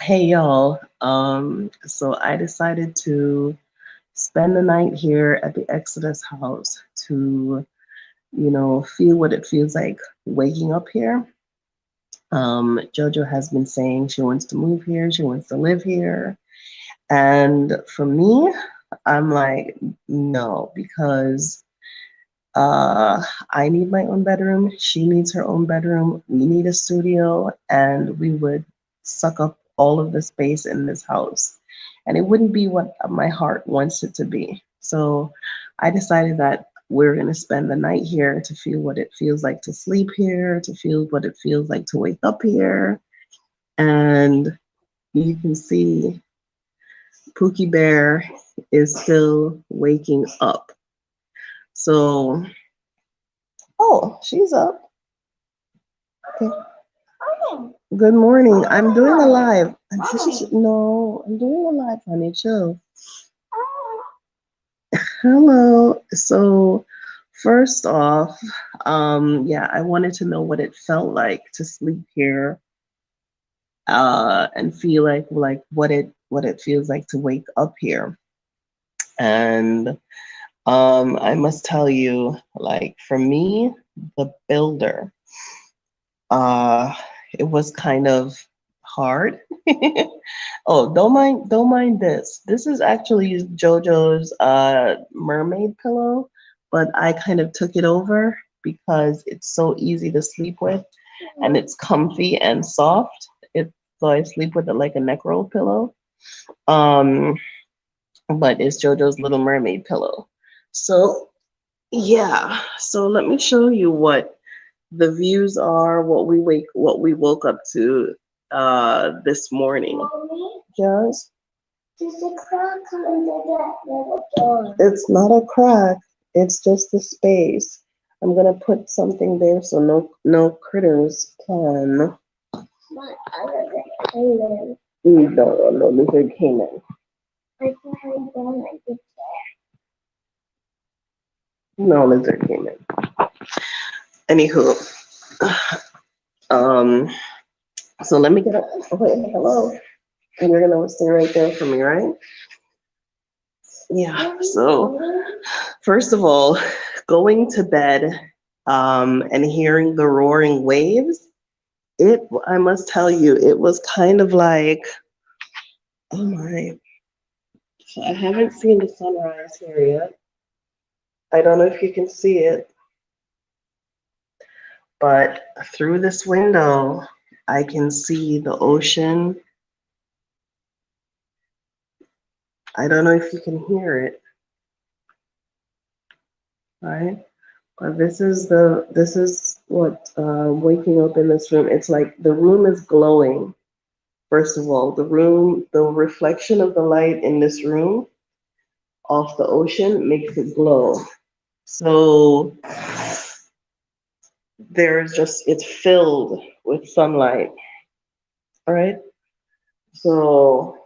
Hey y'all. So I decided to spend the night here at the Exodus House to, feel what it feels like waking up here. Jojo has been saying she wants to move here, she wants to live here. And for me, I'm like, no, because I need my own bedroom, she needs her own bedroom, we need a studio, and we would suck up all of the space in this house. And it wouldn't be what my heart wants it to be. So I decided that we're going to spend the night here to feel what it feels like to sleep here, to feel what it feels like to wake up here. And you can see Pookie Bear is still waking up. So, oh, she's up. Okay. Good morning. I'm doing a live. No, I'm doing a live, honey. Chill. Hello. So, first off, yeah, I wanted to know what it felt like to sleep here, and feel like what it feels like to wake up here. And I must tell you, like for me, the builder, uh, it was kind of hard. Oh, don't mind this. This is actually Jojo's mermaid pillow, but I kind of took it over because it's so easy to sleep with and it's comfy and soft. So I sleep with it like a neck roll pillow. Um, but it's Jojo's Little Mermaid pillow. So yeah, so let me show you what the views are, what we woke up to this morning. Mommy, yes. There's a crack under that door. It's not a crack, it's just the space. I'm gonna put something there so no critters can. But other than no lizard came in. I thought I don't like it there. No lizard came in. Anywho, um, so let me get up. Oh, wait, hello. And you're gonna stay right there for me, right? Yeah. So first of all, going to bed, and hearing the roaring waves, I must tell you, it was kind of like, oh my. So I haven't seen the sunrise here yet. I don't know if you can see it, but through this window, I can see the ocean. I don't know if you can hear it, right? But this is what waking up in this room. It's like the room is glowing. First of all, the reflection of the light in this room off the ocean makes it glow. So it's filled with sunlight. All right. So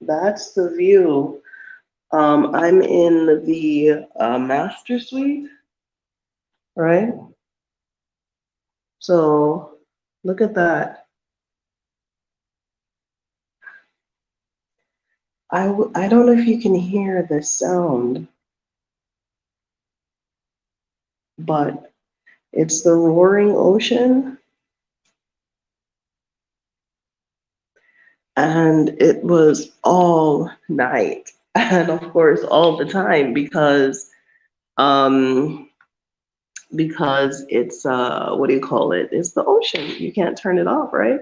that's the view. I'm in the master suite, right? So look at that. I don't know if you can hear the sound, but it's the roaring ocean. And it was all night and of course all the time um because it's what do you call it? It's the ocean. You can't turn it off, right?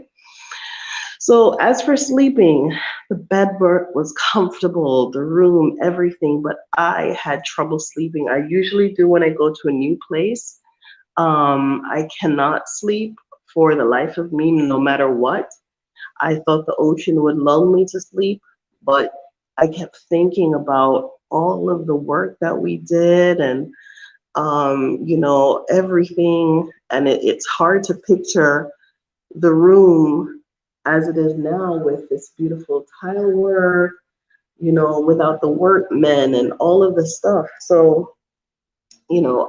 So as for sleeping, the bed was comfortable, the room, everything, but I had trouble sleeping. I usually do when I go to a new place. I cannot sleep for the life of me, no matter what. I thought the ocean would lull me to sleep, but I kept thinking about all of the work that we did and, everything. And it's hard to picture the room as it is now with this beautiful tile work, without the workmen and all of the stuff. So, you know,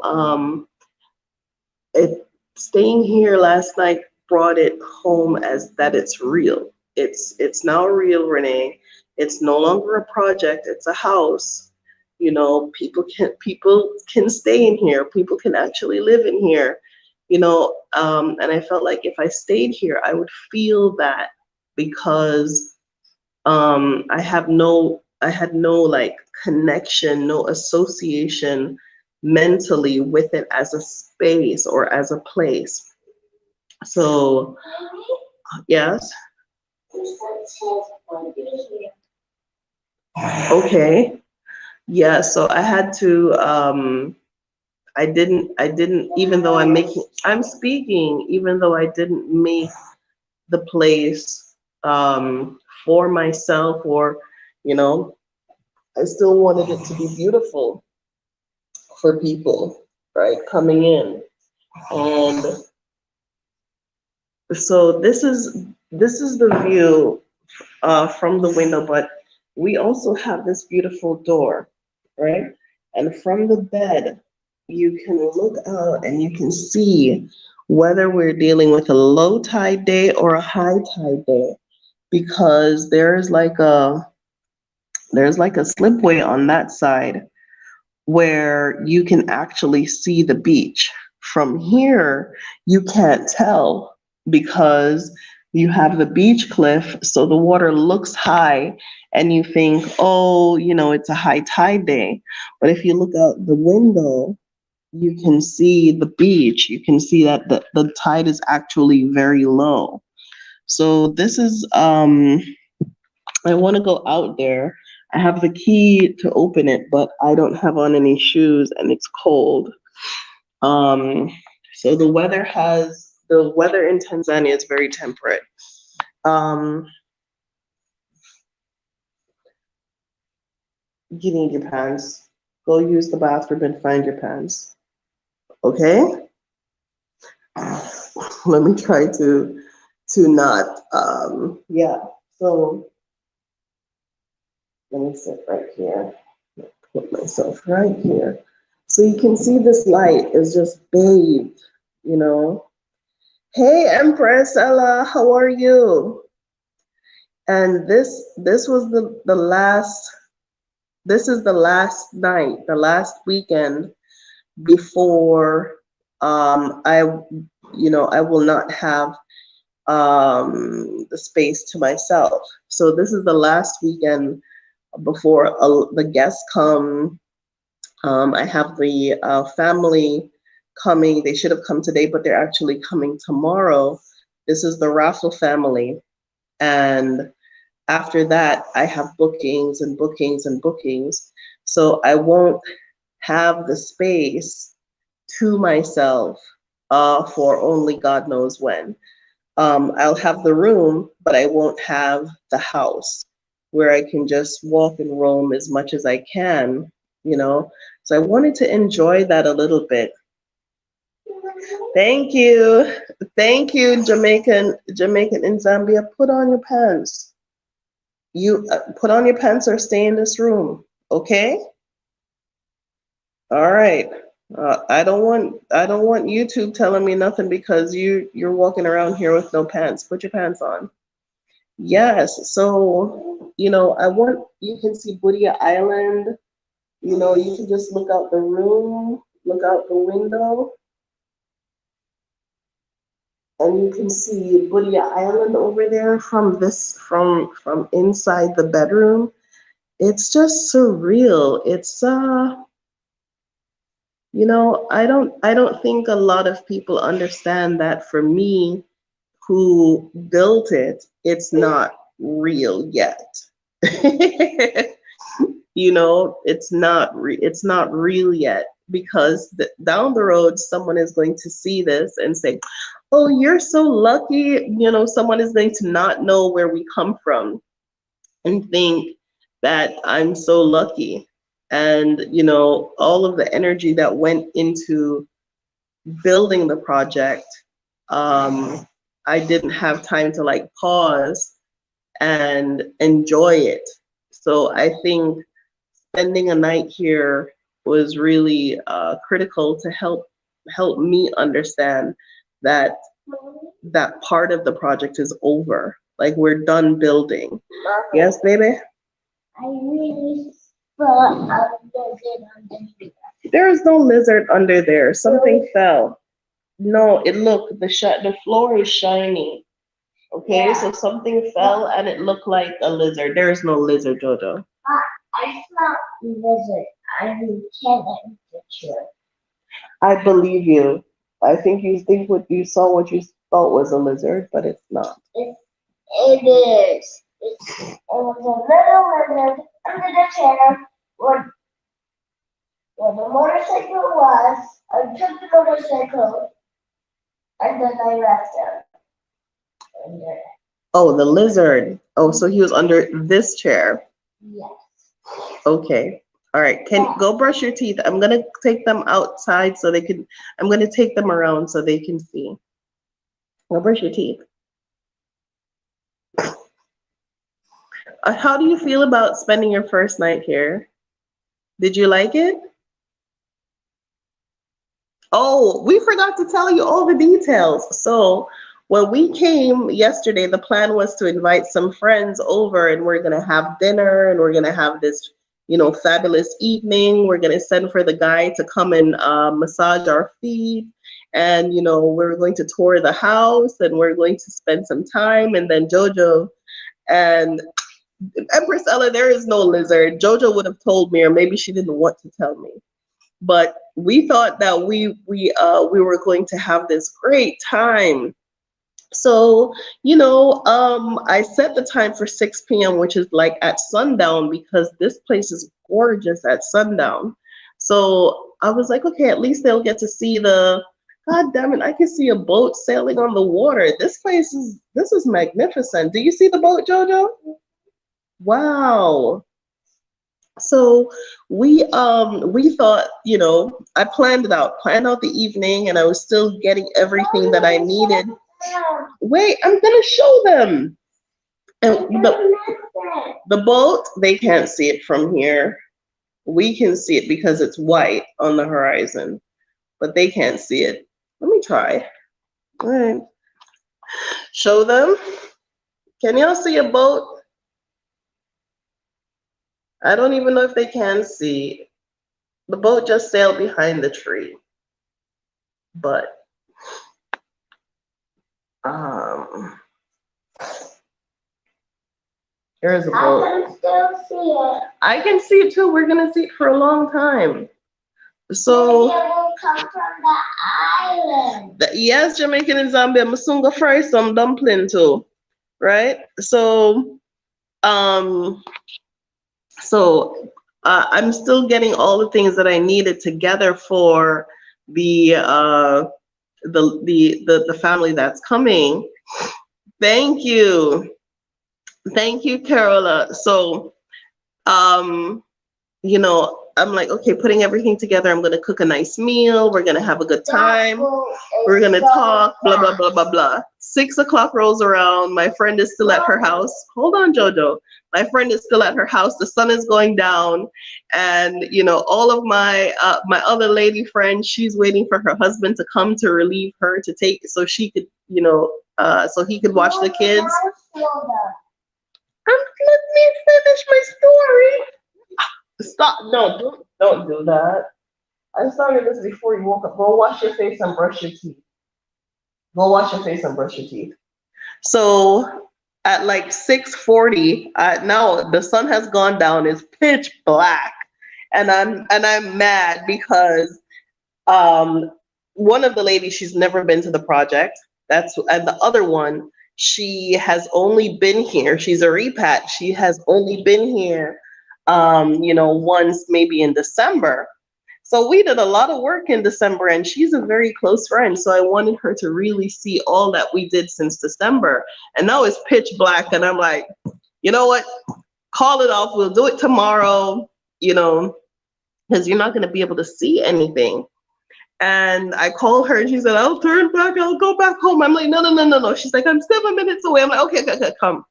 it staying here last night brought it home as that it's real. It's now real, Renee. It's no longer a project, it's a house. You know, people can stay in here. People can actually live in here. And I felt like if I stayed here, I would feel that because I had no like connection, no association mentally with it as a space or as a place. So yes, okay, yeah. So I had to. I didn't. Even though I'm speaking. Even though I didn't make the place for myself, or you know, I still wanted it to be beautiful for people, right, coming in. And so this is the view from the window, but we also have this beautiful door, right? And from the bed, you can look out and you can see whether we're dealing with a low tide day or a high tide day, because there's like a slipway on that side where you can actually see the beach. From here, you can't tell because you have the beach cliff, so the water looks high, and you think, oh, it's a high tide day. But if you look out the window, you can see the beach. You can see that the tide is actually very low. So this is I want to go out there. I have the key to open it, but I don't have on any shoes and it's cold. Um, so the weather in Tanzania is very temperate. Um, you need your pants. Go use the bathroom and find your pants. Okay? Let me try to not yeah. So let me sit right here. Put myself right here. So you can see this light is just bathed, you know. Hey Empress Ella, how are you? And this was the last this is the last night, the last weekend before I will not have the space to myself. So this is the last weekend before the guests come. I have the family coming. They should have come today, but they're actually coming tomorrow. This is the Raffle family. And after that, I have bookings and bookings and bookings. So I won't have the space to myself for only God knows when. I'll have the room, but I won't have the house where I can just walk and roam as much as I can, you know. So I wanted to enjoy that a little bit. Thank you. Thank you, Jamaican in Zambia. Put on your pants. You put on your pants or stay in this room. Okay? All right. I don't want YouTube telling me nothing because you're walking around here with no pants. Put your pants on. Yes. So, I want you can see Budia Island. You can just look out the room, look out the window, and you can see Budia Island over there from inside the bedroom. It's just surreal. I don't think a lot of people understand that for me who built it, it's not real yet. It's not real yet because down the road someone is going to see this and say, "Oh, you're so lucky." Someone is going to not know where we come from and think that I'm so lucky. And all of the energy that went into building the project, I didn't have time to like pause and enjoy it. So I think spending a night here was really critical to help me understand that that part of the project is over. Like we're done building. Yes, baby? I really saw a lizard under there. There is no lizard under there. Something fell. No, the floor is shiny. Okay, so something fell and it looked like a lizard. There is no lizard, Jojo. I saw lizard. I can't picture. I believe you. I think you think you saw what you thought was a lizard, but it's not. It is. It was a little lizard under the chair where the motorcycle was. I took the motorcycle and then I left him. Oh, the lizard. Oh, so he was under this chair. Yes. Okay. All right. Go brush your teeth. I'm gonna take them outside so they can. I'm gonna take them around so they can see. Go brush your teeth. How do you feel about spending your first night here? Did you like it? Oh, we forgot to tell you all the details. So when we came yesterday, the plan was to invite some friends over and we're gonna have dinner and we're gonna have this, fabulous evening. We're gonna send for the guy to come and massage our feet. And, we're going to tour the house and we're going to spend some time. And then Jojo and Empress Ella, there is no lizard. Jojo would have told me, or maybe she didn't want to tell me. But we thought that we were going to have this great time. So, I set the time for 6 p.m., which is like at sundown, because this place is gorgeous at sundown. So I was like, okay, at least they'll get to see God damn it, I can see a boat sailing on the water. This is magnificent. Do you see the boat, Jojo? Wow. So we thought, I planned out the evening, and I was still getting everything that I needed. Wait, I'm gonna show them. And the boat, they can't see it from here. We can see it because it's white on the horizon, but they can't see it. Let me try. All right. Show them. Can y'all see a boat? I don't even know if they can see. The boat just sailed behind the tree. But here's a boat. I can still see it. I can see it too. We're gonna see it for a long time. So maybe it will come from the island. Yes, Jamaican and Zambia. Masunga fry some dumpling too. Right? So I'm still getting all the things that I needed together for the family that's coming. Thank you, Carola. So, I'm like, okay, putting everything together. I'm gonna cook a nice meal. We're gonna have a good time. We're gonna talk. Blah blah blah blah blah. 6 o'clock rolls around. My friend is still at her house. Hold on, Jojo. My friend is still at her house. The sun is going down, and all of my other lady friend, she's waiting for her husband to come to relieve her to take, so she could, so he could watch the kids. Let me finish my story. Stop! No, don't do that. I started this before you woke up. Go wash your face and brush your teeth. Go wash your face and brush your teeth. So at like 6:40, now the sun has gone down. It's pitch black, and I'm mad because one of the ladies, she's never been to the project. And the other one, she has only been here. She's a repat. She has only been here, once maybe in December. So we did a lot of work in December, and she's a very close friend. So I wanted her to really see all that we did since December. And now it's pitch black, and I'm like, you know what? Call it off. We'll do it tomorrow, because you're not going to be able to see anything. And I called her, and she said, I'll turn back. I'll go back home. I'm like, no. She's like, I'm 7 minutes away. I'm like, okay, come.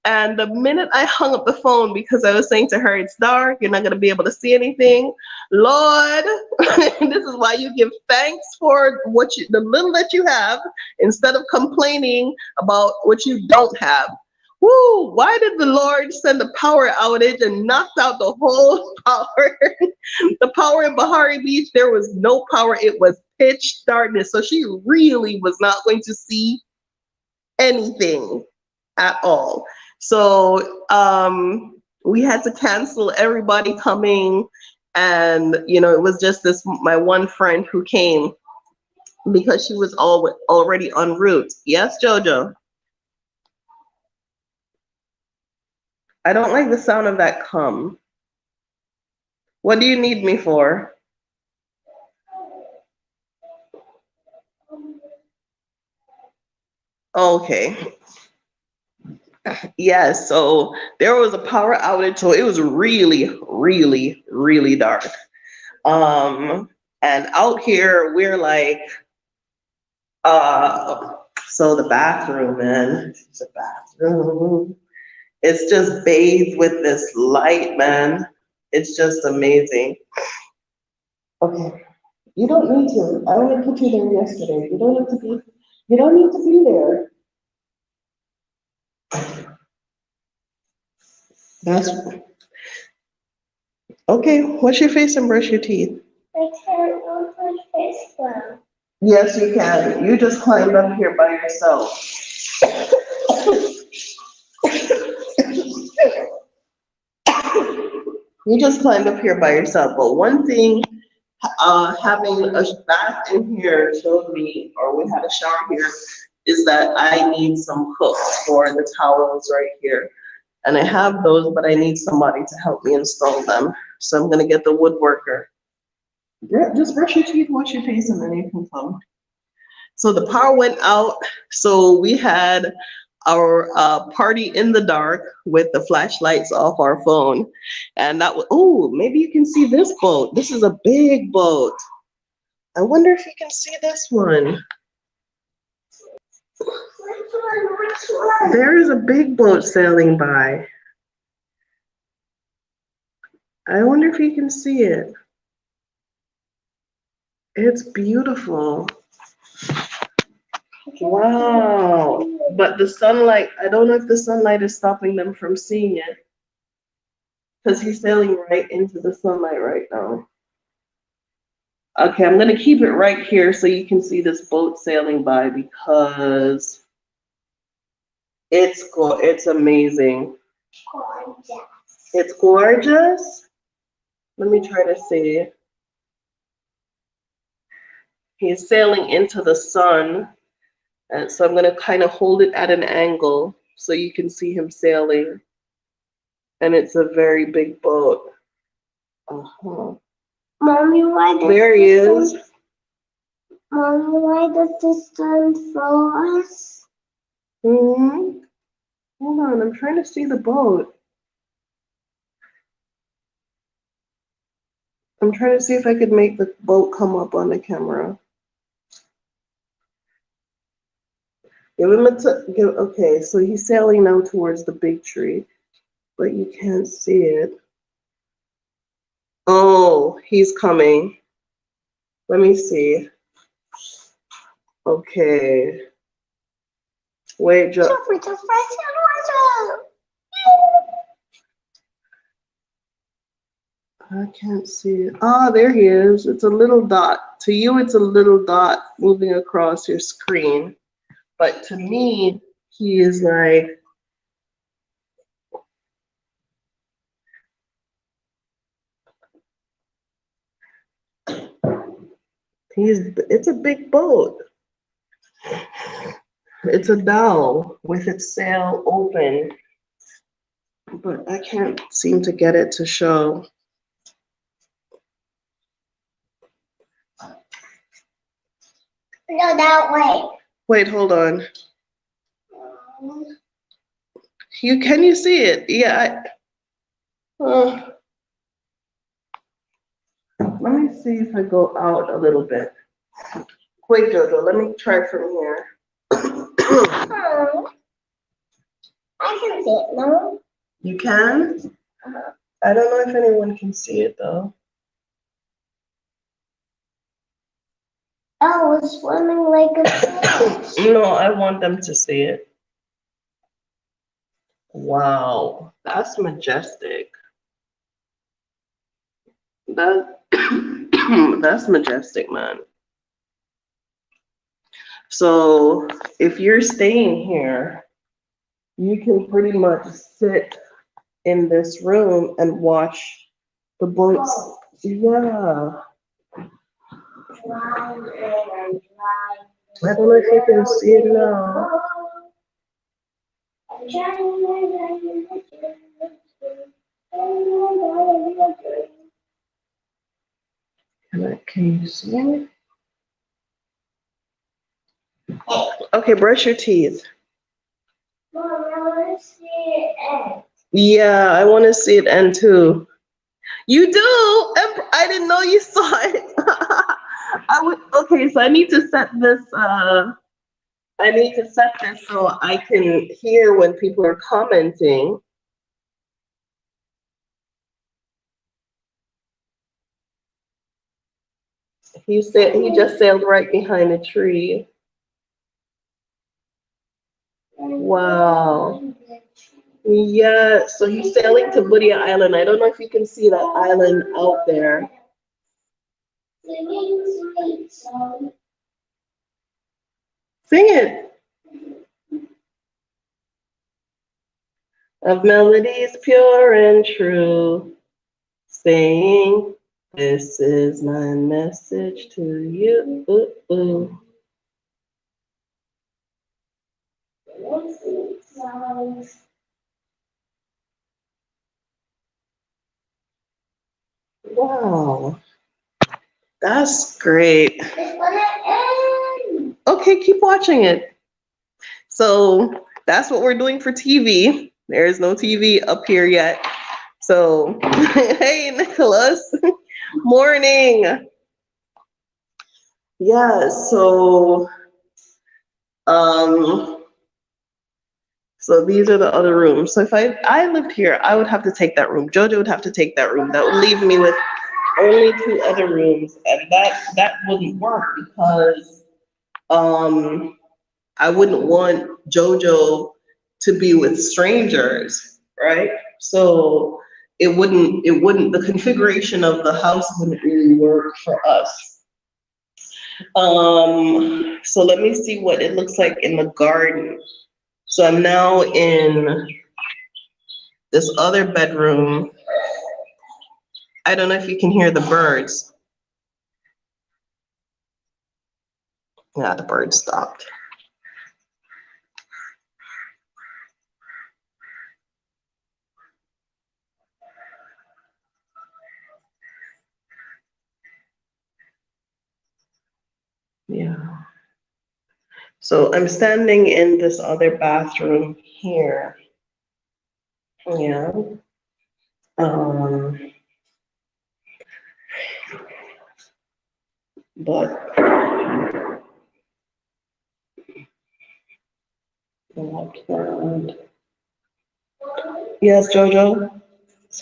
And the minute I hung up the phone, because I was saying to her, it's dark, you're not going to be able to see anything. Lord, this is why you give thanks for the little that you have instead of complaining about what you don't have. Woo, why did the Lord send a power outage and knocked out the whole power? The power in Bahari Beach, there was no power. It was pitch darkness. So she really was not going to see anything at all. So we had to cancel everybody coming, and it was just my one friend who came because she was already en route. Yes, Jojo. I don't like the sound of that come. What do you need me for? Okay. Yes, so there was a power outage, so it was really, really, really dark. And out here we're like, so the bathroom, man, the bathroom. It's just bathed with this light, man. It's just amazing. Okay, you don't need to. I only put you there yesterday. You don't need to be. You don't need to be there. That's okay. Wash your face and brush your teeth. I can't wash my face well. Yes, you can. You just climbed up here by yourself. You just climbed up here by yourself. But one thing, having a bath in here showed me, or we had a shower here, is that I need some hooks for the towels right here. And I have those, but I need somebody to help me install them. So I'm gonna get the woodworker. Just brush your teeth, wash your face, and then you can come. So the power went out. So we had our party in the dark with the flashlights off our phone. And that was, oh, maybe you can see this boat. This is a big boat. I wonder if you can see this one. There is a big boat sailing by. I wonder if you can see it. It's beautiful. Wow. But the sunlight, I don't know if the sunlight is stopping them from seeing it. Because he's sailing right into the sunlight right now. Okay, I'm going to keep it right here so you can see this boat sailing by because it's amazing. Gorgeous. It's gorgeous? Let me try to see. He's sailing into the sun. And so I'm going to kind of hold it at an angle so you can see him sailing. And it's a very big boat. Uh-huh. Mommy, why does there he is. Mommy, why does the sun follow us? Mm-hmm. Hold on, I'm trying to see the boat. I'm trying to see if I could make the boat come up on the camera. Give him okay, so he's sailing now towards the big tree, but you can't see it. Oh, he's coming. Let me see. Okay. Wait, Joe. I can't see it. Ah, there he is. It's a little dot. To you, it's a little dot moving across your screen. But to me, he is like, it's a big boat. It's a dhow with its sail open, but I can't seem to get it to show. No, that way. Wait, hold on. Can you see it? Yeah. Let me see if I go out a little bit. Wait, Jojo, let me try from here. I can see it now. You can? I don't know if anyone can see it though. Oh, it's swimming like a fish. No, I want them to see it. Wow, that's majestic. That that's majestic, man. So if you're staying here, you can pretty much sit in this room and watch the boats. Yeah. I don't know if you can see it now. Can you see it? Okay, brush your teeth. Mom, I want to see it. Yeah, I want to see it end too. You do? I didn't know you saw it. I would. Okay, so I need to set this. I need to set this so I can hear when people are commenting. He said he just sailed right behind a tree. Wow. Yeah, so he's sailing to Budia Island. I don't know if you can see that island out there. Sing it. Of melodies pure and true, saying, this is my message to you. Ooh, ooh. Wow, that's great. Okay, keep watching it. So that's what we're doing for TV. There is no TV up here yet. So, hey, Nicholas. Morning. Yeah, um, so these are the other rooms. So if I lived here, I would have to take that room. Jojo would have to take that room. That would leave me with only two other rooms, and that wouldn't work because I wouldn't want Jojo to be with strangers, right? So the configuration of the house wouldn't really work for us. So let me see what it looks like in the garden. So I'm now in this other bedroom. I don't know if you can hear the birds. Yeah, the birds stopped. Yeah. So I'm standing in this other bathroom here. Yeah. Um, but yes, Jojo.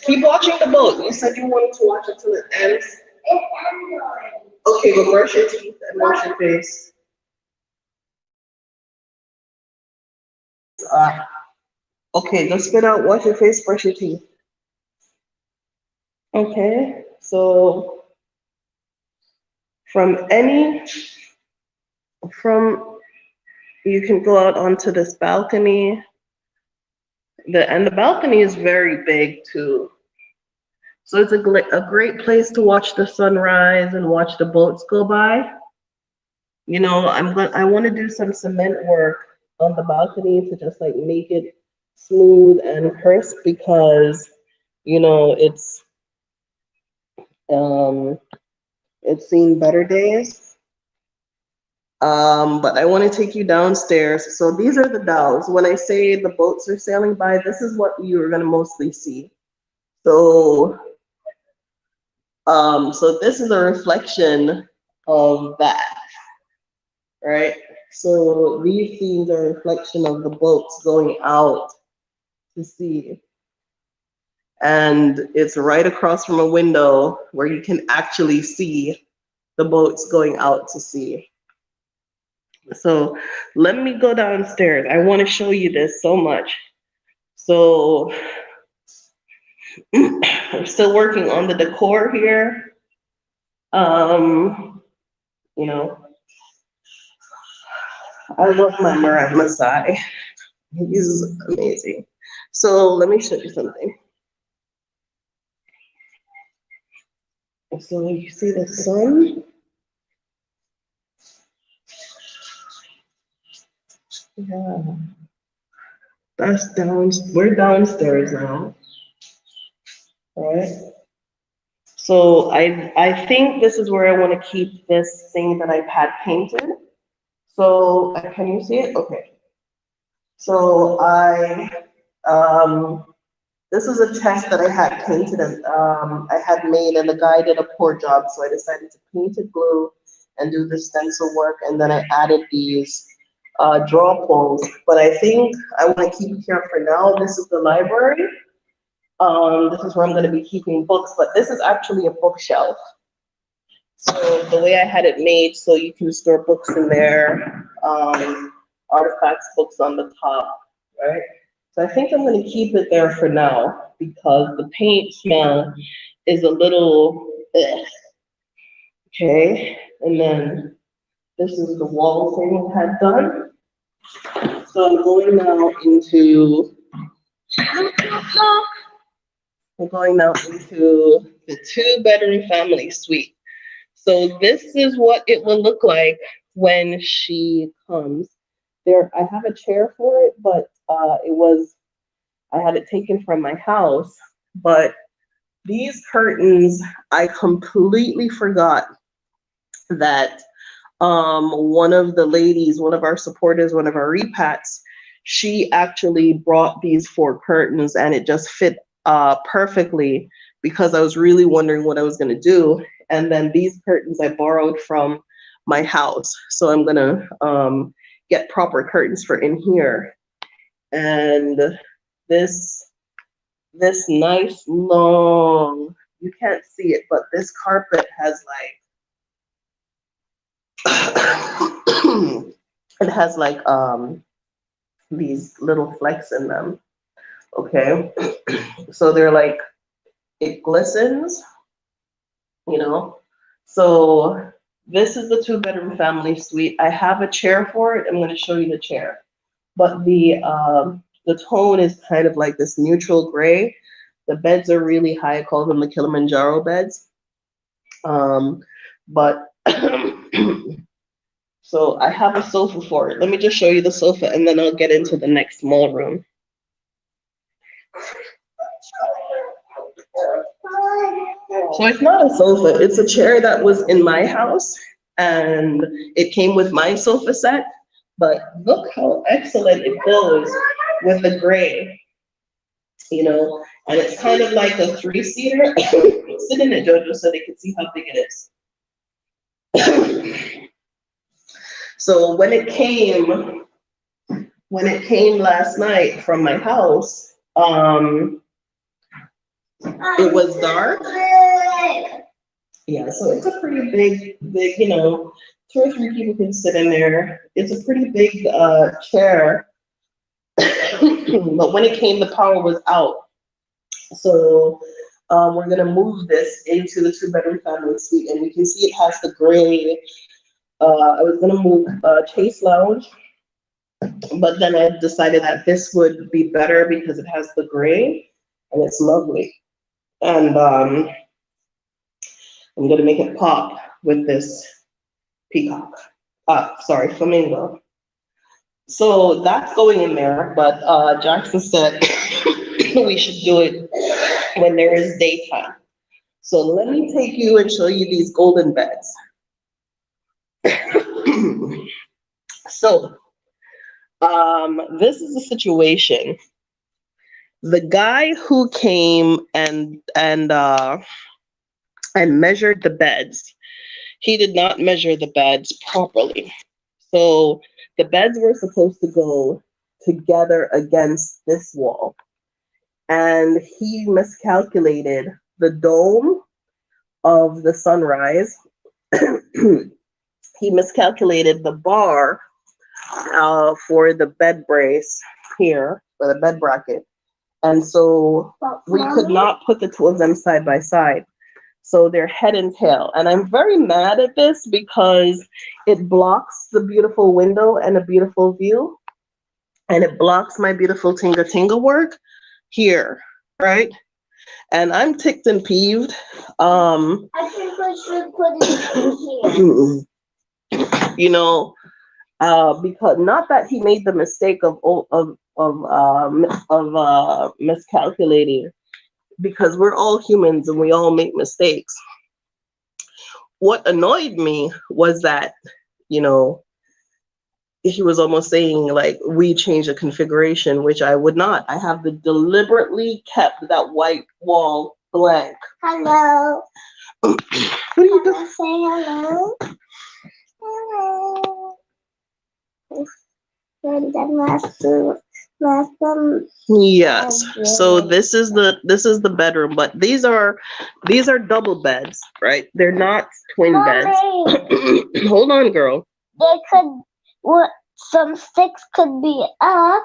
Keep watching the boat. You said you wanted to watch it till it ends. Okay, but brush your teeth and wash your face. Uh, okay, just spit out, wash your face, brush your teeth. Okay, so from any, from, you can go out onto this balcony. And the balcony is very big too. So it's a great place to watch the sunrise and watch the boats go by. You know, I want to do some cement work on the balcony to just like make it smooth and crisp because, you know, um it's seen better days. But I want to take you downstairs. So these are the dhows. When I say the boats are sailing by, this is what you're gonna mostly see. So so this is a reflection of that, right? So these scenes are a reflection of the boats going out to see. And it's right across from a window where you can actually see the boats going out to sea. So let me go downstairs. I want to show you this so much. So we're still working on the decor here. You know, I love my Mirai Masai. He's amazing. So let me show you something. So you see the sun? Yeah. That's down. We're downstairs now, right? So I think this is where I want to keep this thing that I've had painted. So can you see it? Okay. So um, this is a chest that I had painted and I had made, and the guy did a poor job, so I decided to paint it blue and do the stencil work, and then I added these draw pulls. But I think I want to keep it here for now. This is the library. This is where I'm going to be keeping books, but this is actually a bookshelf. So the way I had it made, so you can store books in there, artifacts, books on the top, right? So I think I'm going to keep it there for now because the paint smell is a little, okay. And then this is the wall thing I had done. So I'm going now into, we're going now into the 2-bedroom family suite. So this is what it will look like when she comes. There, I have a chair for it, but I had it taken from my house. But these curtains, I completely forgot that one of the ladies, one of our supporters, one of our repats, she actually brought these 4 curtains and it just fit perfectly because I was really wondering what I was going to do. And then these curtains I borrowed from my house. So I'm going to get proper curtains for in here. And this nice long, you can't see it, but this carpet has like it has like these little flecks in them. Okay. So they're like, it glistens, you know. So this is the 2-bedroom family suite. I have a chair for it. I'm going to show you the chair. But the tone is kind of like this neutral gray. The beds are really high. I call them the Kilimanjaro beds. But so I have a sofa for it. Let me just show you the sofa and then I'll get into the next small room. So it's not a sofa, it's a chair that was in my house and it came with my sofa set. But look how excellent it goes with the gray, you know, and it's kind of like a 3-seater. Sit in it, Jojo, so they can see how big it is. So when it came last night from my house, it was dark. Yeah, so it's a pretty big, you know, 2 or 3 people can sit in there. It's a pretty big chair. But when it came, the power was out. So we're gonna move this into the 2-bedroom family suite, and you can see it has the gray. I was gonna move Chase Lounge, but then I decided that this would be better because it has the gray and it's lovely. And I'm gonna make it pop with this peacock. Sorry, flamingo. So that's going in there, but Jackson said we should do it when there is daytime. So let me take you and show you these golden beds. So this is the situation. The guy who came and measured the beds, he did not measure the beds properly. So the beds were supposed to go together against this wall. and he miscalculated the dome of the sunrise. He miscalculated the bar for the bed brace here, for the bed bracket. And so we could not put the two of them side by side. So they're head and tail. And I'm very mad at this because it blocks the beautiful window and a beautiful view. And it blocks my beautiful tinga tinga work here, right? And I'm ticked and peeved. I think we should put it in here. You know, because not that he made the mistake of miscalculating, because we're all humans and we all make mistakes. What annoyed me was that, you know, he was almost saying like we change the configuration, which I would not. I have deliberately kept that white wall blank. Hello. What are you doing? Say hello. Hello. And then last one. Yes. So this is the bedroom, but these are double beds, right? They're not twin beds. Hold on, girl. They could some sticks could be up,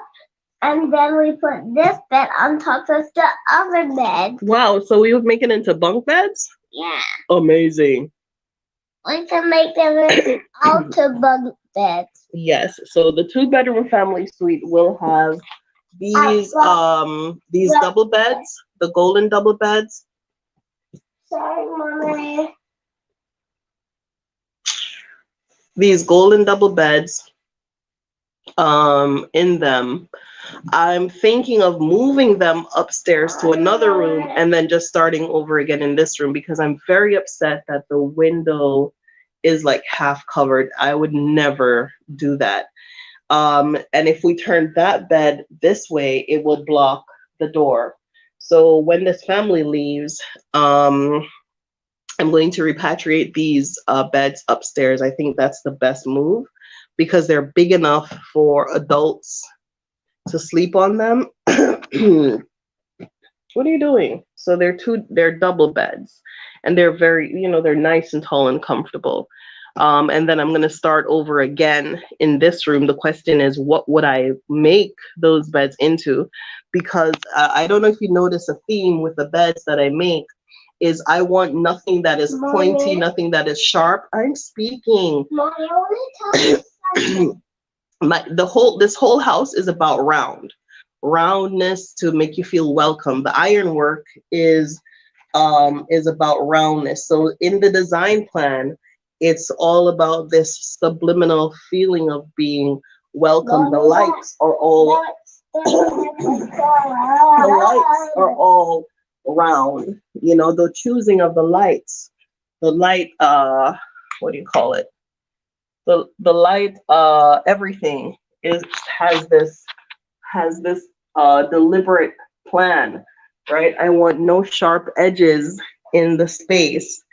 and then we put this bed on top of the other bed. Wow, so we would make it into bunk beds? Yeah. Amazing. We can make them into bunk beds. Yes. So the 2-bedroom family suite will have these double beds, the golden double beds. Sorry, Mommy. These golden double beds in them. I'm thinking of moving them upstairs to another room and then just starting over again in this room because I'm very upset that the window is like half covered. I would never do that. And if we turn that bed this way, it will block the door. So when this family leaves, I'm going to repatriate these beds upstairs. I think that's the best move because they're big enough for adults to sleep on them. What are you doing? So they're double beds, and they're very, they're nice and tall and comfortable. And then I'm going to start over again in this room. The question is, what would I make those beds into? Because I don't know if you notice a theme with the beds that I make is I want nothing that is pointy, nothing that is sharp. I'm speaking. Mommy, only tell me This whole house is about roundness to make you feel welcome. The ironwork is about roundness. So in the design plan, it's all about this subliminal feeling of being welcome. The lights are all round. The choosing of the lights. The light, what do you call it? The light, everything has this deliberate plan, right? I want no sharp edges in the space.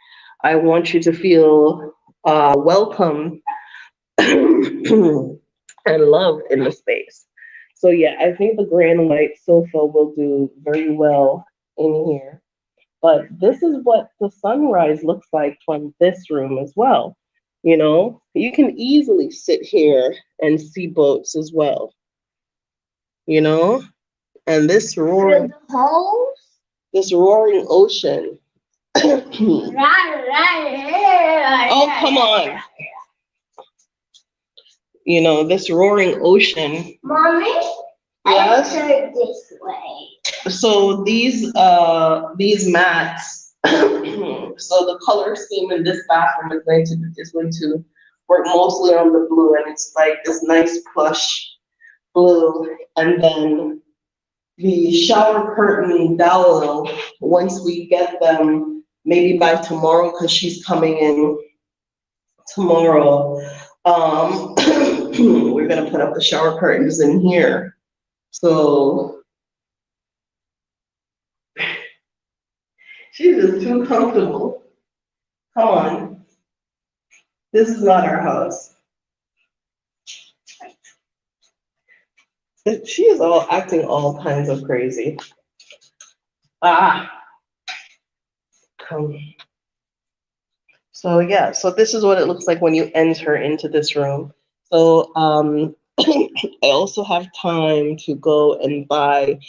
I want you to feel welcome and loved in the space. So yeah, I think the grand white sofa will do very well in here. But this is what the sunrise looks like from this room as well. You can easily sit here and see boats as well. And this roaring ocean. Oh, come on. This roaring ocean. Mommy, yes? I turn this way. So these mats, so the color scheme in this bathroom is going to work mostly on the blue, and it's like this nice plush blue, and then the shower curtain dowel, once we get them, maybe by tomorrow, because she's coming in tomorrow, we're gonna put up the shower curtains in here. So she's just too comfortable. Come on. This is not our house. She is acting all kinds of crazy. Ah. Um, so yeah, so this is what it looks like when you enter into this room. So I also have time to go and buy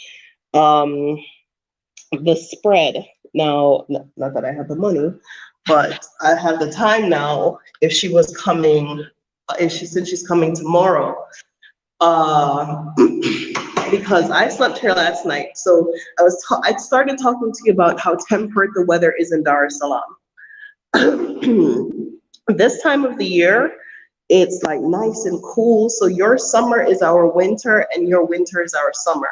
um, the spread. Now, not that I have the money, but I have the time now. If she was coming, if she since she's coming tomorrow, uh, because I slept here last night. So I started talking to you about how temperate the weather is in Dar es Salaam. This time of the year, it's like nice and cool. So your summer is our winter and your winter is our summer.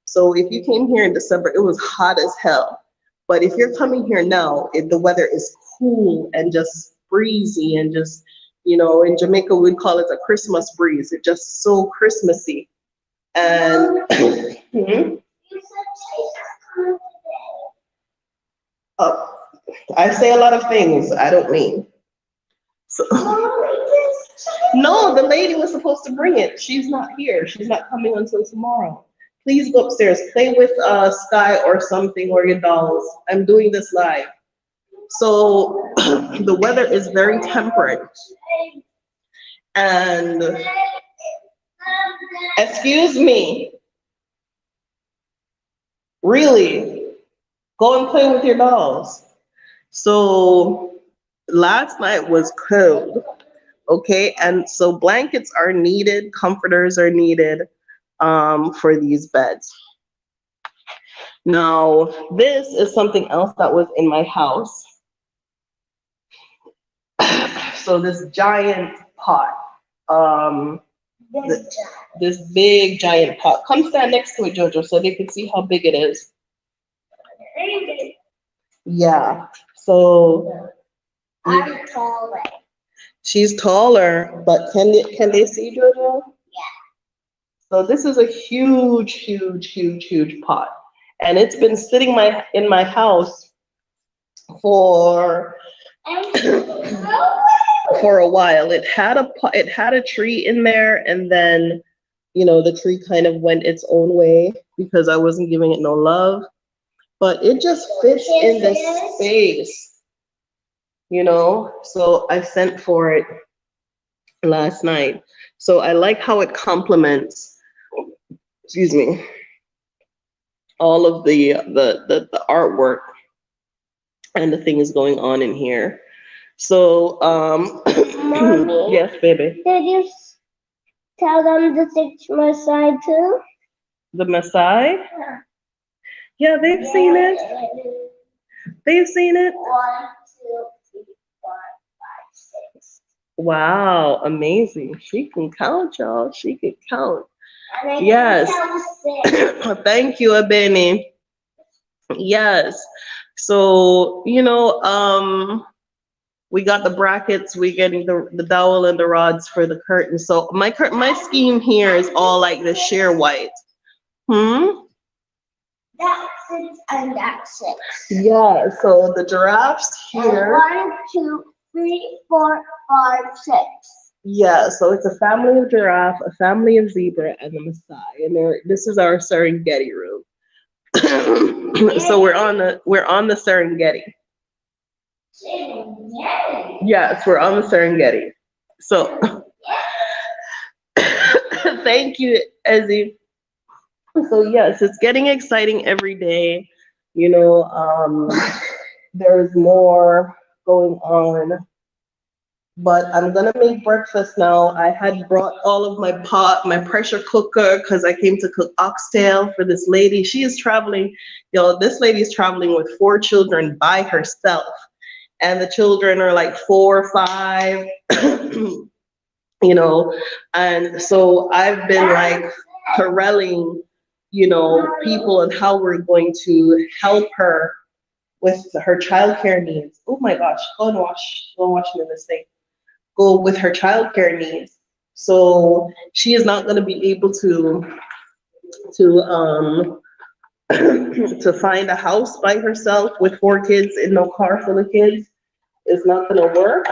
So if you came here in December, it was hot as hell. But if you're coming here now, the weather is cool and just breezy and just, in Jamaica, we'd call it a Christmas breeze. It's just so Christmassy. And hmm? uh, I say a lot of things I don't mean. So, no, the lady was supposed to bring it. She's not here. She's not coming until tomorrow. Please go upstairs, play with Sky or something or your dolls. I'm doing this live. So the weather is very temperate. And excuse me, really, go and play with your dolls. So last night was cold. Okay, and so blankets are needed, comforters are needed for these beds. Now, this is something else that was in my house. So this giant pot, um, this big giant pot. Come stand next to it, Jojo, so they can see how big it is. Yeah. So I'm taller. she's taller, but can they see Jojo? So this is a huge, huge, huge, huge pot, and it's been sitting in my house for for a while. It had a tree in there, and then the tree kind of went its own way because I wasn't giving it no love. But it just fits in this space, So I sent for it last night. So I like how it complements, excuse me, all of the artwork and the things going on in here. So Mommy, yes, baby. did you tell them to take my side too? The Maasai? Yeah. Yeah, they've seen it. They've seen it. 1, 2, 3, 4, 5, 6. Wow, amazing. She can count, y'all. She can count. And I Yes. can count 6. Thank you, Abeni. Yes. So, we got the brackets, we getting the dowel and the rods for the curtain. So my scheme here is all like the sheer white. That's 6 and that's 6. Yeah, so the giraffes here. 1, 2, 3, 4, 5, 6. Yeah, so it's a family of giraffe, a family of zebra, and the Maasai. And this is our Serengeti room. So we're on the Serengeti. Yes, we're on the Serengeti. So thank you, Ezzy. So yes, it's getting exciting every day. There's more going on. But I'm gonna make breakfast now. I had brought all of my pressure cooker, because I came to cook oxtail for this lady. She is traveling, this lady is traveling with 4 children by herself. And the children are like 4, 5, and so I've been like corralling, people and how we're going to help her with her childcare needs. Oh my gosh, go and wash me this thing. Go with her childcare needs. So she is not going to be able to to find a house by herself with 4 kids in no car full of kids. It's not going to work.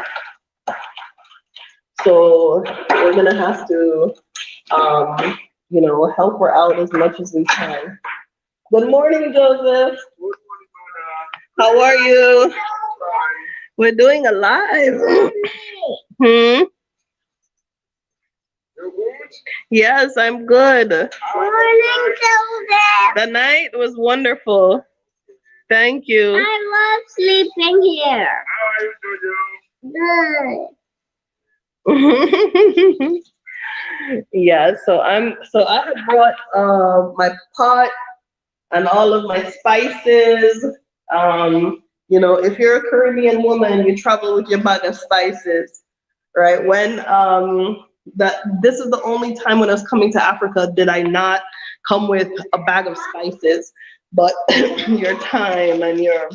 So we're going to have to, help her out as much as we can. Good morning, Joseph. How are you? We're doing a live. Hmm. Yes, I'm good. Morning, Joseph. The night was wonderful. Thank you. I love sleeping here. Good. Yeah, so I had brought my pot and all of my spices. If you're a Caribbean woman, you travel with your bag of spices, right? When that this is the only time when I was coming to Africa did I not come with a bag of spices, but your thyme and your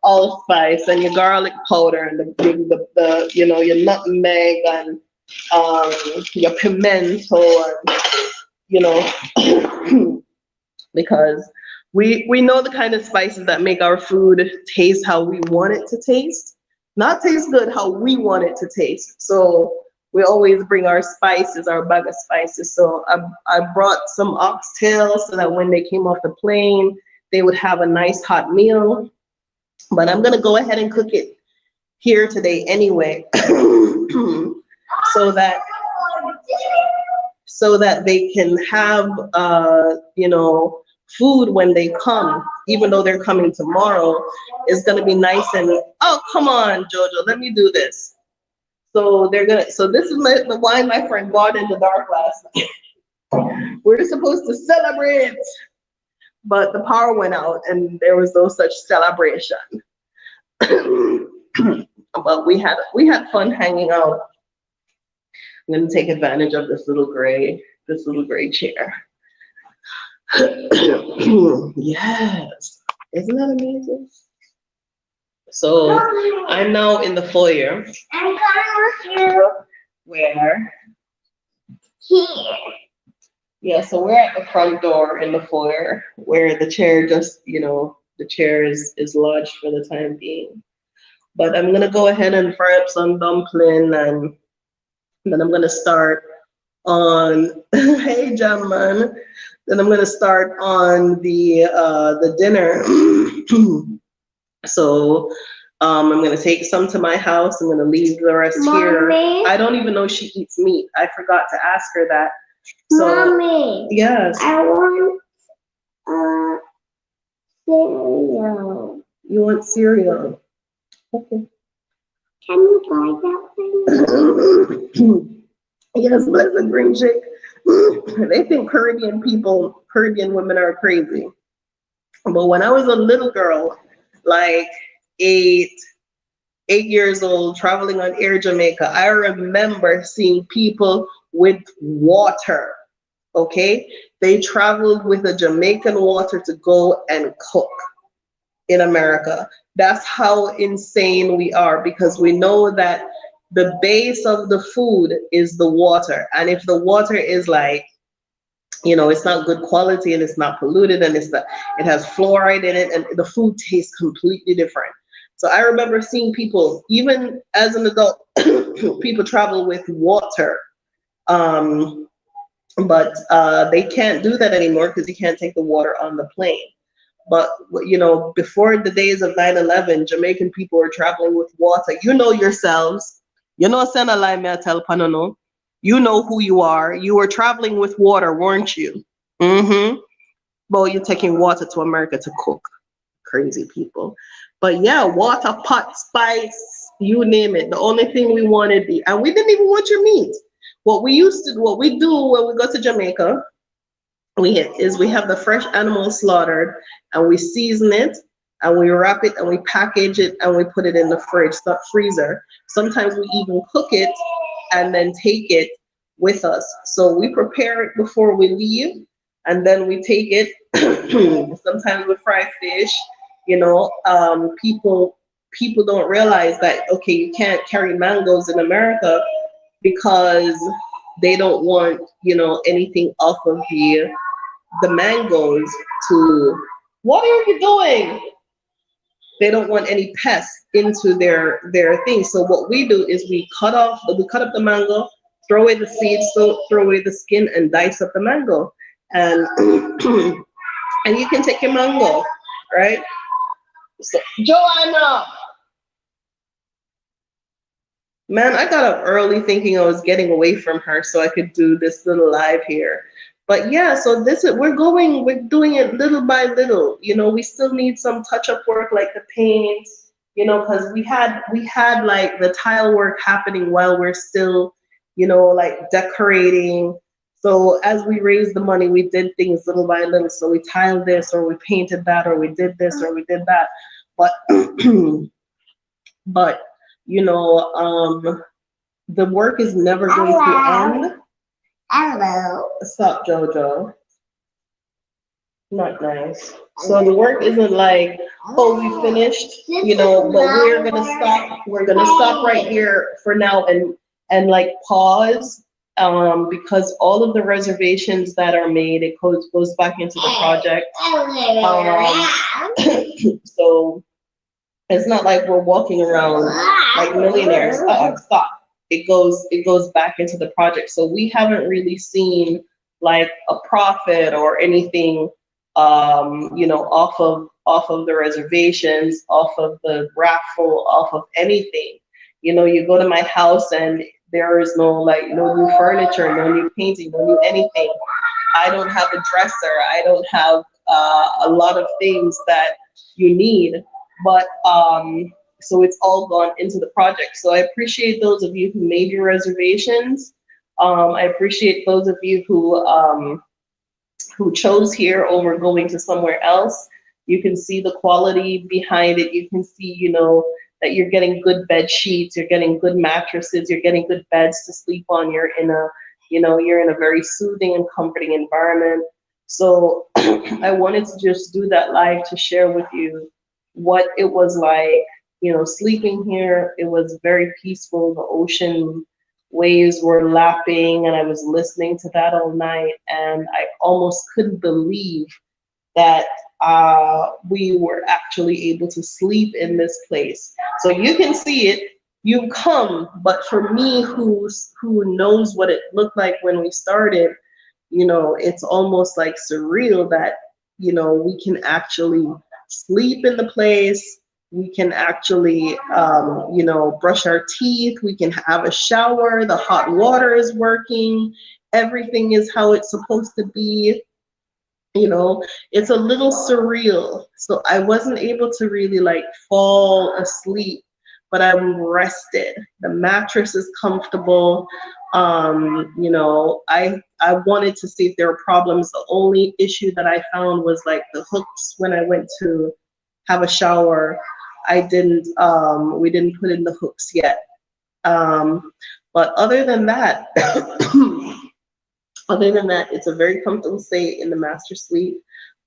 allspice and your garlic powder and the your nutmeg and your pimento and you know because we know the kind of spices that make our food taste how we want it to taste, not taste good how we want it to taste. So we always bring our spices, our bag of spices. So I brought some oxtail so that when they came off the plane, they would have a nice hot meal. But I'm gonna go ahead and cook it here today anyway, so that they can have food when they come, even though they're coming tomorrow. Is gonna be nice and oh come on, Jojo, let me do this. So this is the wine my friend bought in the dark last night. We're supposed to celebrate, but the power went out and there was no such celebration. But we had fun hanging out. I'm gonna take advantage of this little gray chair. Yes, isn't that amazing? So I'm now in the foyer. I'm coming with you. Where? Here. Yeah, so we're at the front door in the foyer where the chair the chair is lodged for the time being. But I'm gonna go ahead and fry up some dumpling and then I'm gonna start on hey Jam man. Then I'm gonna start on the dinner. So I'm gonna take some to my house. I'm gonna leave the rest here. Mommy? I don't even know she eats meat. I forgot to ask her that. So Mommy, yes. I want cereal. You want cereal? Okay. Can you buy that for me? Yes, blessed green chick. They think Caribbean women are crazy. But when I was a little girl, like 8 years old, traveling on Air Jamaica, I remember seeing people with water. Okay, they traveled with a Jamaican water to go and cook in America. That's how insane we are because we know that the base of the food is the water. And if the water is like, it's not good quality and it's not polluted and it has fluoride in it and the food tastes completely different. So I remember seeing people, even as an adult, people travel with water. But they can't do that anymore because you can't take the water on the plane. But before the days of 9/11, Jamaican people were traveling with water. You know yourselves. Send a lie, me tell Panono. You know who you are. You were traveling with water, weren't you? Mm-hmm. Well, you're taking water to America to cook. Crazy people. But yeah, water, pot, spice, you name it. The only thing we wanted, and we didn't even want your meat. What we do when we go to Jamaica, we have the fresh animal slaughtered and we season it and we wrap it and we package it and we put it in the fridge, the freezer. Sometimes we even cook it and then take it with us. So we prepare it before we leave and then we take it. Sometimes we fry fish. People don't realize that okay, you can't carry mangoes in America because they don't want anything off of the mangoes to. What are you doing? They don't want any pests into their thing. So what we do is we cut up the mango, throw away the seeds, throw away the skin, and dice up the mango. And and you can take your mango, right? So, Joanna, man, I got up early thinking I was getting away from her so I could do this little live here. But yeah, so this is we're doing it little by little. You know, we still need some touch up work like the paint, you know, because we had like the tile work happening while we're still, you know, like decorating. So as we raised the money, we did things little by little. So we tiled this or we painted that or we did this or we did that. But but you know, the work is never going to end. Hello. Stop, Jojo. Not nice. So the work isn't like, oh, we finished, you know, but we're gonna stop. We're gonna stop right here for now and like pause, because all of the reservations that are made, it goes back into the project. So it's not like we're walking around like millionaires. Stop. It goes back into the project. So we haven't really seen like a profit or anything, you know, off of the reservations, off of the raffle, off of anything. You know, you go to my house and there is no like no new furniture, no new painting, no new anything. I don't have a dresser. I don't have a lot of things that you need, but so it's all gone into the project. So I appreciate those of you who made your reservations. I appreciate those of you who chose here over going to somewhere else. You can see the quality behind it. You can see, you know, that you're getting good bed sheets, you're getting good mattresses, you're getting good beds to sleep on. You're in a, you know, you're in a very soothing and comforting environment. So I wanted to just do that live to share with you what it was like, you know, sleeping here. It was very peaceful. The ocean waves were lapping and I was listening to that all night, and I almost couldn't believe that we were actually able to sleep in this place. So you can see it, you come, but for me who knows what it looked like when we started, you know, it's almost like surreal that, you know, we can actually sleep in the place. We can actually, you know, brush our teeth. We can have a shower. The hot water is working. Everything is how it's supposed to be. You know, it's a little surreal. So I wasn't able to really like fall asleep, but I'm rested. The mattress is comfortable. You know, I wanted to see if there were problems. The only issue that I found was like the hooks when I went to have a shower. I didn't we didn't put in the hooks yet. Um, but other than that, other than that, it's a very comfortable stay in the master suite.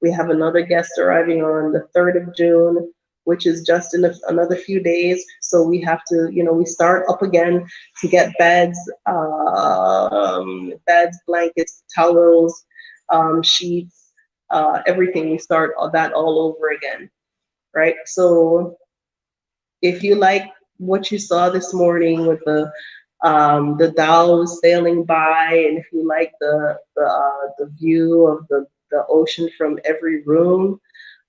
We have another guest arriving on the 3rd of June, which is just in another few days. So we have to, you know, we start up again to get beds, beds, blankets, towels, sheets, everything. We start that all over again, right? So if you like what you saw this morning with the dhows sailing by, and if you like the view of the ocean from every room,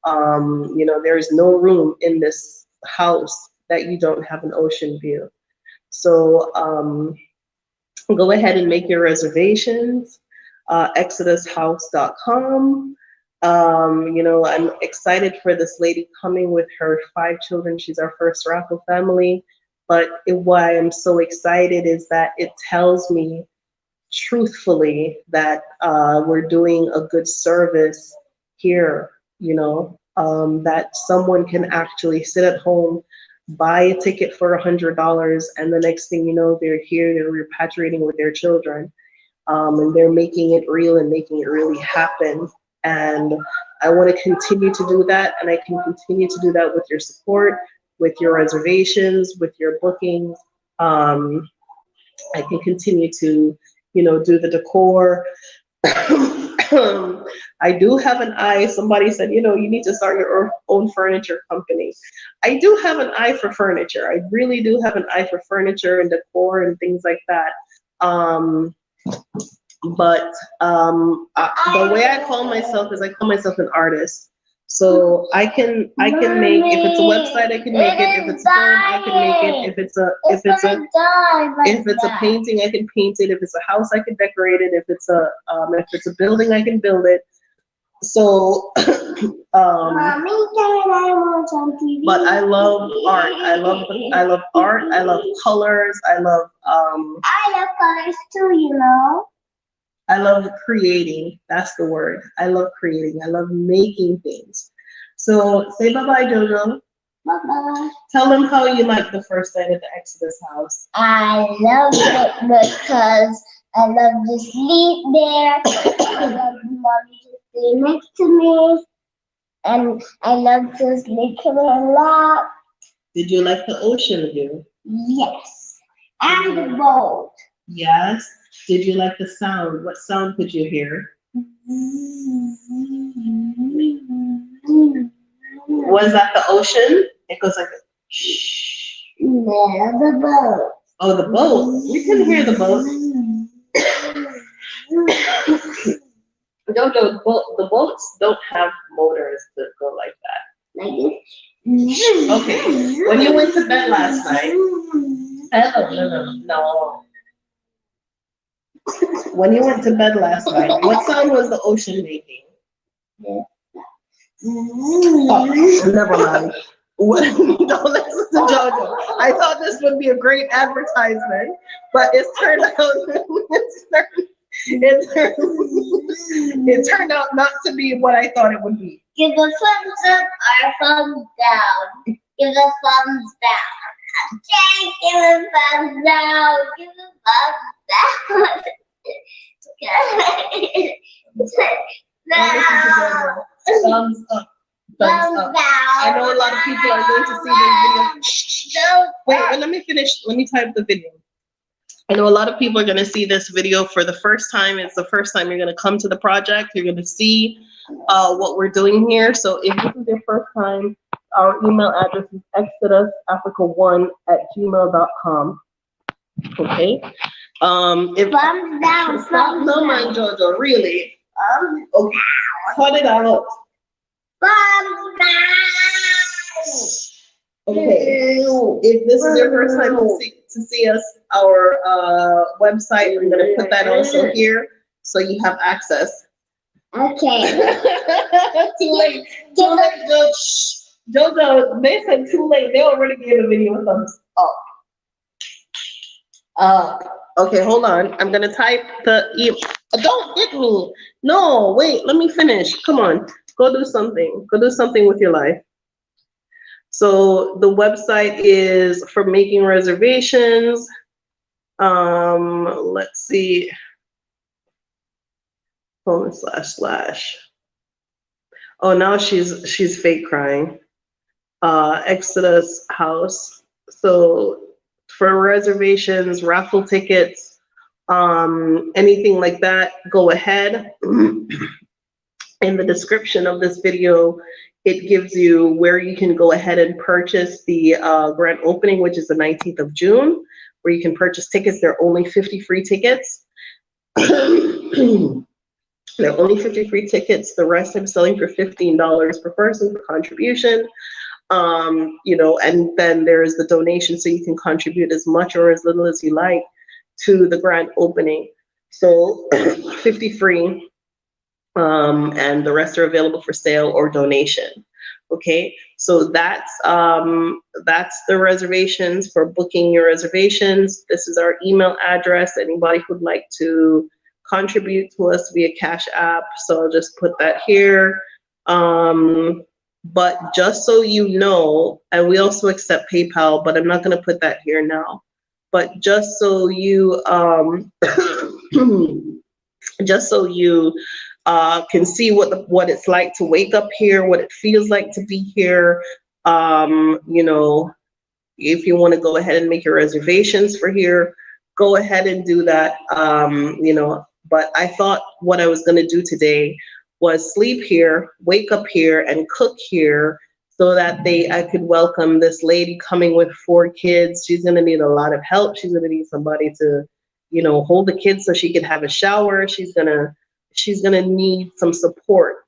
you know, there is no room in this house that you don't have an ocean view. So go ahead and make your reservations. Xodushouse.com. You know, I'm excited for this lady coming with her 5 children. She's our first raffle family. But why I'm so excited is that it tells me truthfully that we're doing a good service here, you know, that someone can actually sit at home, buy a ticket for $100, and the next thing you know, they're here, they're repatriating with their children, and they're making it real and making it really happen. And I want to continue to do that, and I can continue to do that with your support, with your reservations, with your bookings. I can continue to, you know, do the decor. I do have an eye. Somebody said, you know, you need to start your own furniture company. I do have an eye for furniture. I really do have an eye for furniture and decor and things like that. But the way I call myself is I call myself an artist. So I can make, if it's a website I can make it, if it's a film I can make it, if it's a painting I can paint it, if it's a house I can decorate it, if it's a building I can build it. So Mommy, can I watch on TV? but I love art. I love art. I love colors. I love colors too, you know. I love creating. That's the word. I love creating. I love making things. So say bye bye, Jojo. Bye-bye. Tell them how you liked the first night at the Exodus house. I love it because I love to sleep there. I love mommy to stay next to me. And I love to sleep in her lap. Did you like the ocean view? Yes. And the boat. Yes. Did you like the sound? What sound could you hear? Was that the ocean? It goes like, shh. No, the boat. Oh, the boat. We couldn't hear the boat. No, the boats don't have motors that go like that. Like this? Okay. When you went to bed last night, no. When you went to bed last night, what sound was the ocean making? Oh, never mind. Don't listen to Jojo. I thought this would be a great advertisement, but it turned out not to be what I thought it would be. Give a thumbs up or thumbs down. Give a thumbs down. Okay, give a thumbs down. Give a thumbs down. No. Thumbs up. Thumbs up. Down. I know a lot of people are going to see this video. Wait, let me finish. Let me type the video. I know a lot of people are going to see this video for the first time. It's the first time you're going to come to the project. You're going to see what we're doing here. So if this is your first time, our email address is exodusafrica1@gmail.com. Okay. If Thumbs down. stop, no mind Jojo, really. Okay. Cut it out. Thumbs down. Okay. If this is your first time to see us, our website, I'm gonna put that also here so you have access. Okay. Too late. Too late, Jojo, they said too late. They already gave the video a thumbs up. Okay, hold on. I'm gonna type the Don't hit me. No, wait. Let me finish. Come on. Go do something. Go do something with your life. So the website is for making reservations. Let's see. / Oh, now she's fake crying. Exodus House. So for reservations, raffle tickets, anything like that, go ahead. In the description of this video, it gives you where you can go ahead and purchase the grand opening, which is the 19th of June, where you can purchase tickets. There are only 50 free tickets. There are only 50 free tickets. The rest I'm selling for $15 per person for contribution. And then there's the donation, so you can contribute as much or as little as you like to the grand opening. So 50 free. And the rest are available for sale or donation. Okay, so that's the reservations. For booking your reservations, this is our email address. Anybody who'd like to contribute to us via Cash App, so I'll just put that here. But just so you know, and we also accept PayPal, but I'm not going to put that here now. But just so you can see what it's like to wake up here, what it feels like to be here. If you want to go ahead and make your reservations for here, go ahead and do that. But I thought what I was going to do today was sleep here, wake up here, and cook here, so that I could welcome this lady coming with 4 kids. She's going to need a lot of help. She's going to need somebody to you know, hold the kids so she could have a shower. She's gonna need some support.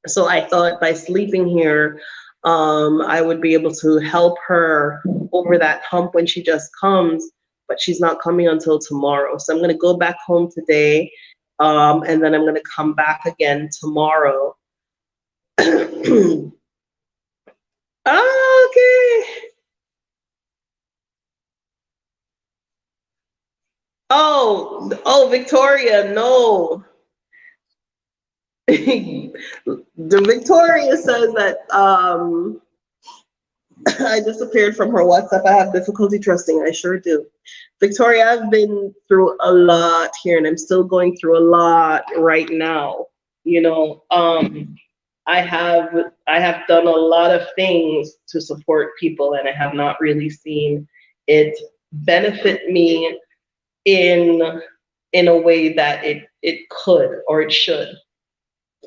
So I thought by sleeping here, I would be able to help her over that hump when she just comes, but she's not coming until tomorrow. So I'm gonna go back home today, and then I'm gonna come back again tomorrow. Okay. Oh, Victoria, no. The Victoria says that I disappeared from her WhatsApp. I have difficulty trusting. I sure do. Victoria, I've been through a lot here and I'm still going through a lot right now. You know, I have done a lot of things to support people and I have not really seen it benefit me in a way that it could or it should,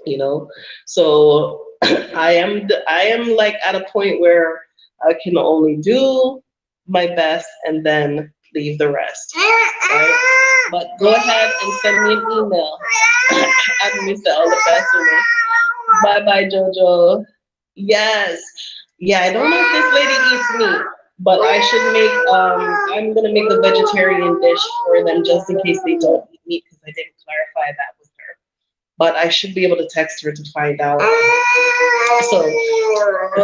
you know. So I am like at a point where I can only do my best and then leave the rest, right? But go ahead and send me an email at Mr. All the best with me. Bye bye, Jojo. Yes. Yeah, I don't know if this lady eats meat, but I should make I'm gonna make a vegetarian dish for them just in case they don't eat meat because I didn't clarify that with her. But I should be able to text her to find out. So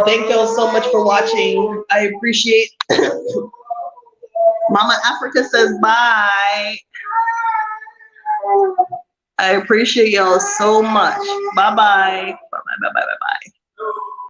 thank you all so much for watching. I appreciate Mama Africa says bye. I appreciate y'all so much. Bye bye. Bye bye bye bye bye bye.